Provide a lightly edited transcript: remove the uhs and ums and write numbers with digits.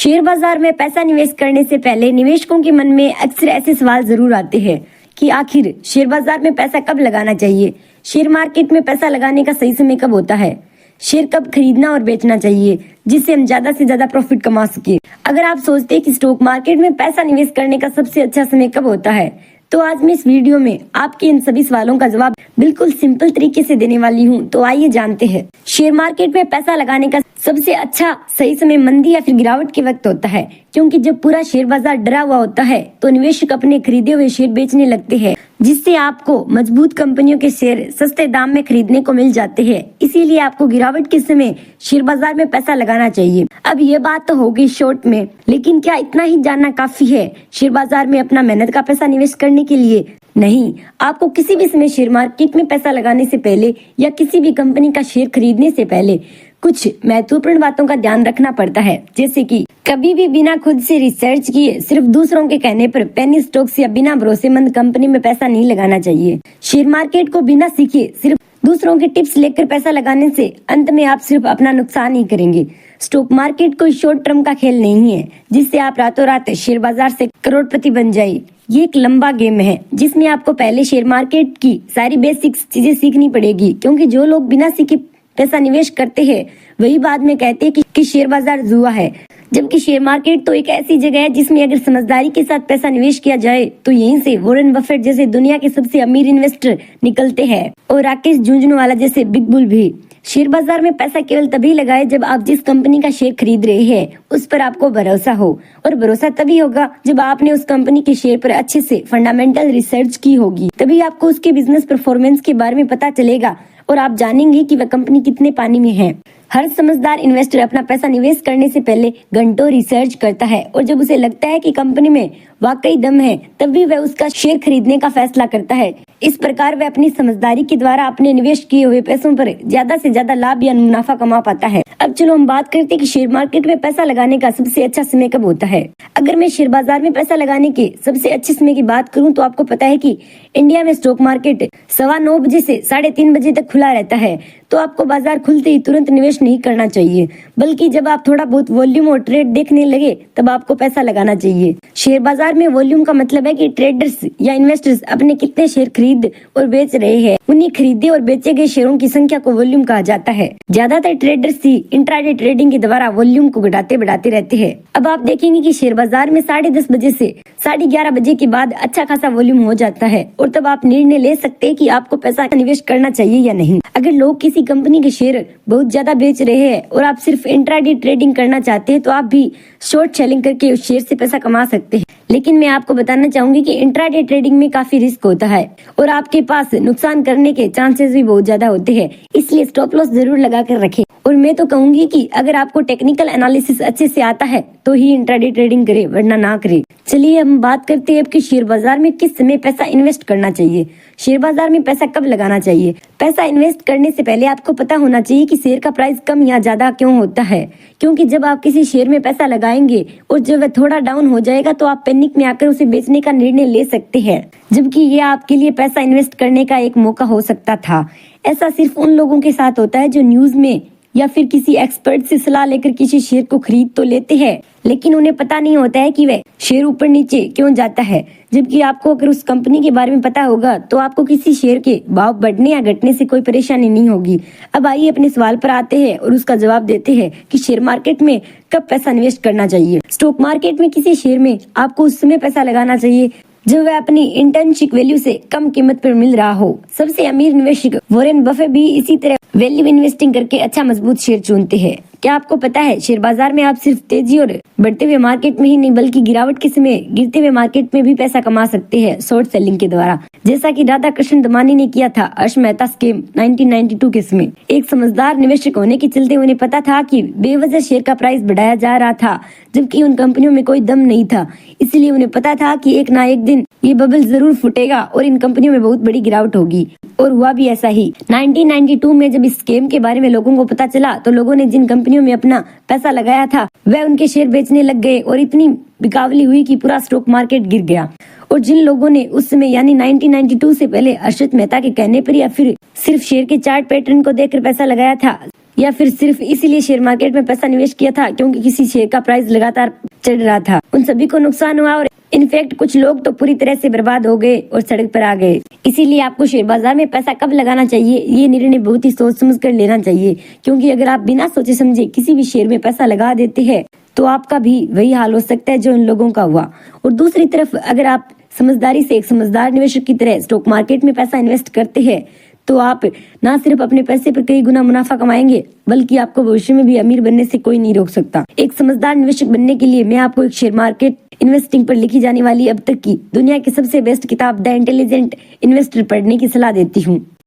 Share बाजार में पैसा निवेश करने से पहले निवेशकों के मन में अक्सर ऐसे सवाल जरूर आते हैं कि आखिर शेयर बाजार में पैसा कब लगाना चाहिए, शेयर मार्केट में पैसा लगाने का सही समय कब होता है, शेयर कब खरीदना और बेचना चाहिए जिससे हम ज्यादा से ज्यादा प्रॉफिट कमा सके। अगर आप सोचते हैं कि स्टॉक मार्केट में पैसा निवेश करने का सबसे अच्छा समय कब होता है, तो आज मैं इस वीडियो में आपके इन सभी सवालों का जवाब बिल्कुल सिंपल तरीके से देने वाली हूँ। तो आइए जानते हैं। शेयर मार्केट में पैसा लगाने का सबसे अच्छा सही समय मंदी या फिर गिरावट के वक्त होता है, क्योंकि जब पूरा शेयर बाजार डरा हुआ होता है तो निवेशक अपने खरीदे हुए शेयर बेचने लगते हैं, जिससे आपको मजबूत कंपनियों के शेयर सस्ते दाम में खरीदने को मिल जाते हैं। इसीलिए आपको गिरावट के समय शेयर बाजार में पैसा लगाना चाहिए। अब ये बात तो होगी शॉर्ट में, लेकिन क्या इतना ही जानना काफी है शेयर बाजार में अपना मेहनत का पैसा निवेश करने के लिए? नहीं, आपको किसी भी समय शेयर मार्केट में पैसा लगाने से पहले या किसी भी कंपनी का शेयर खरीदने से पहले कुछ महत्वपूर्ण बातों का ध्यान रखना पड़ता है, जैसे कि कभी भी बिना खुद से रिसर्च किए सिर्फ दूसरों के कहने पर पेनी स्टॉक्स या बिना भरोसेमंद कंपनी में पैसा नहीं लगाना चाहिए। शेयर मार्केट को बिना सीखे सिर्फ दूसरों के टिप्स लेकर पैसा लगाने से अंत में आप सिर्फ अपना नुकसान ही करेंगे। स्टॉक मार्केट कोई शॉर्ट टर्म का खेल नहीं है जिससे आप रातों रात शेयर बाजार से करोड़पति बन जाए। ये एक लंबा गेम है जिसमें आपको पहले शेयर मार्केट की सारी बेसिक्स चीजें सीखनी पड़ेगी, क्योंकि जो लोग बिना सीखे पैसा निवेश करते हैं वही बाद में कहते हैं कि शेयर बाजार जुआ है, जबकि शेयर मार्केट तो एक ऐसी जगह है जिसमें अगर समझदारी के साथ पैसा निवेश किया जाए तो यहीं से वॉरेन बफेट जैसे दुनिया के सबसे अमीर इन्वेस्टर निकलते हैं और राकेश झुंझुनवाला जैसे बिग बुल भी। शेयर बाजार में पैसा केवल तभी लगाए जब आप जिस कंपनी का शेयर खरीद रहे हैं उस पर आपको भरोसा हो, और भरोसा तभी होगा जब आपने उस कंपनी के शेयर पर अच्छे से फंडामेंटल रिसर्च की होगी। तभी आपको उसके बिजनेस परफॉर्मेंस के बारे में पता चलेगा और आप जानेंगे कि वह कंपनी कितने पानी में है। हर समझदार इन्वेस्टर अपना पैसा निवेश करने से पहले घंटों रिसर्च करता है, और जब उसे लगता है कि कंपनी में वाकई दम है तब भी वह उसका शेयर खरीदने का फैसला करता है। इस प्रकार वह अपनी समझदारी के द्वारा अपने निवेश किए हुए पैसों पर ज्यादा से ज्यादा लाभ या मुनाफा कमा पाता है। अब चलो हम बात करते हैं कि शेयर मार्केट में पैसा लगाने का सबसे अच्छा समय कब होता है। अगर मैं शेयर बाजार में पैसा लगाने के सबसे अच्छे समय की बात करूं तो आपको पता है कि इंडिया में स्टॉक मार्केट 9:15 बजे से 3:30 बजे तक खुला रहता है। तो आपको बाजार खुलते ही तुरंत निवेश नहीं करना चाहिए, बल्कि जब आप थोड़ा बहुत वॉल्यूम और ट्रेड देखने लगे तब आपको पैसा लगाना चाहिए। शेयर बाजार में वॉल्यूम का मतलब है कि ट्रेडर्स या इन्वेस्टर्स अपने कितने शेयर खरीद और बेच रहे हैं, उन्हीं खरीदे और बेचे गए शेयरों की संख्या को वॉल्यूम कहा जाता है। ज्यादातर ट्रेडर्स ही इंट्राडे ट्रेडिंग के द्वारा वॉल्यूम को घटाते बढ़ाते रहते हैं। अब आप देखेंगे कि शेयर बाजार में 10:30 बजे से 11:30 बजे के बाद अच्छा खासा वॉल्यूम हो जाता है, और तब आप निर्णय ले सकते हैं कि आपको पैसा निवेश करना चाहिए या नहीं। अगर लोग किसी कंपनी के शेयर बहुत ज्यादा बेच रहे हैं और आप सिर्फ इंट्राडे ट्रेडिंग करना चाहते हैं तो आप भी शॉर्ट सेलिंग करके उस शेयर से पैसा कमा सकते हैं। लेकिन मैं आपको बताना चाहूंगी कि इंट्राडे ट्रेडिंग में काफी रिस्क होता है और आपके पास नुकसान करने के चांसेस भी बहुत ज्यादा होते हैं, इसलिए स्टॉप लॉस जरूर लगा कर रखें। और मैं तो कहूंगी कि अगर आपको टेक्निकल एनालिसिस अच्छे से आता है तो ही इंट्राडे ट्रेडिंग करे, वरना ना करे। चलिए हम बात करते हैं कि शेयर बाजार में किस समय पैसा इन्वेस्ट करना चाहिए, शेयर बाजार में पैसा कब लगाना चाहिए। पैसा इन्वेस्ट करने से पहले आपको पता होना चाहिए कि शेयर का प्राइस कम या ज्यादा क्यों होता है, क्योंकि जब आप किसी शेयर में पैसा लगाएंगे और जब वह थोड़ा डाउन हो जाएगा तो आप पैनिक में आकर उसे बेचने का निर्णय ले सकते हैं, जबकि ये आपके लिए पैसा इन्वेस्ट करने का एक मौका हो सकता था। ऐसा सिर्फ उन लोगों के साथ होता है जो न्यूज में या फिर किसी एक्सपर्ट से सलाह लेकर किसी शेयर को खरीद तो लेते हैं, लेकिन उन्हें पता नहीं होता है कि वह शेयर ऊपर नीचे क्यों जाता है। जबकि आपको अगर उस कंपनी के बारे में पता होगा तो आपको किसी शेयर के भाव बढ़ने या घटने से कोई परेशानी नहीं होगी। अब आइए अपने सवाल पर आते हैं और उसका जवाब देते हैं कि शेयर मार्केट में कब पैसा निवेश करना चाहिए। स्टॉक मार्केट में किसी शेयर में आपको उस समय पैसा लगाना चाहिए जो वह अपनी इंटर्नशिप वैल्यू से कम कीमत पर मिल रहा हो। सबसे अमीर निवेशक वॉरेन बफेट भी इसी तरह वैल्यू इन्वेस्टिंग करके अच्छा मजबूत शेयर चुनते हैं। क्या आपको पता है शेयर बाजार में आप सिर्फ तेजी और बढ़ते हुए मार्केट में ही नहीं बल्कि गिरावट के समय गिरते हुए मार्केट में भी पैसा कमा सकते हैं शॉर्ट सेलिंग के द्वारा, जैसा कि राधा कृष्ण दमानी ने किया था हर्ष मेहता स्कीम 1992 के समय। एक समझदार निवेशक होने के चलते उन्हें पता था कि बेवजह शेयर का प्राइस बढ़ाया जा रहा था जबकि उन कंपनियों में कोई दम नहीं था, इसलिए उन्हें पता था कि एक ना एक दिन ये बबल जरूर फूटेगा और इन कंपनियों में बहुत बड़ी गिरावट होगी। और हुआ भी ऐसा ही। 1992 में जब इस स्कीम के बारे में लोगों को पता चला तो लोगों ने जिन कंपनियों में अपना पैसा लगाया था वह उनके शेयर बेचने लग गए और इतनी बिकावली हुई कि पूरा स्टॉक मार्केट गिर गया। और जिन लोगों ने उस समय यानी 1992 से पहले हर्षित मेहता के कहने पर या फिर सिर्फ शेयर के चार्ट पैटर्न को देखकर पैसा लगाया था या फिर सिर्फ इसीलिए शेयर मार्केट में पैसा निवेश किया था क्योंकि किसी शेयर का प्राइस लगातार चढ़ रहा था। उन सभी को नुकसान हुआ और इनफैक्ट कुछ लोग तो पूरी तरह से बर्बाद हो गए और सड़क पर आ गए। इसीलिए आपको शेयर बाजार में पैसा कब लगाना चाहिए, ये निर्णय बहुत ही सोच समझ कर लेना चाहिए, क्योंकि अगर आप बिना सोचे समझे किसी भी शेयर में पैसा लगा देते हैं तो आपका भी वही हाल हो सकता है जो इन लोगों का हुआ। और दूसरी तरफ अगर आप समझदारी से एक समझदार निवेशक की तरह स्टॉक मार्केट में पैसा इन्वेस्ट करते हैं तो आप ना सिर्फ अपने पैसे पर कई गुना मुनाफा कमाएंगे बल्कि आपको भविष्य में भी अमीर बनने से कोई नहीं रोक सकता। एक समझदार निवेशक बनने के लिए मैं आपको एक शेयर मार्केट इन्वेस्टिंग पर लिखी जाने वाली अब तक की दुनिया की सबसे बेस्ट किताब द इंटेलिजेंट इन्वेस्टर पढ़ने की सलाह देती हूँ।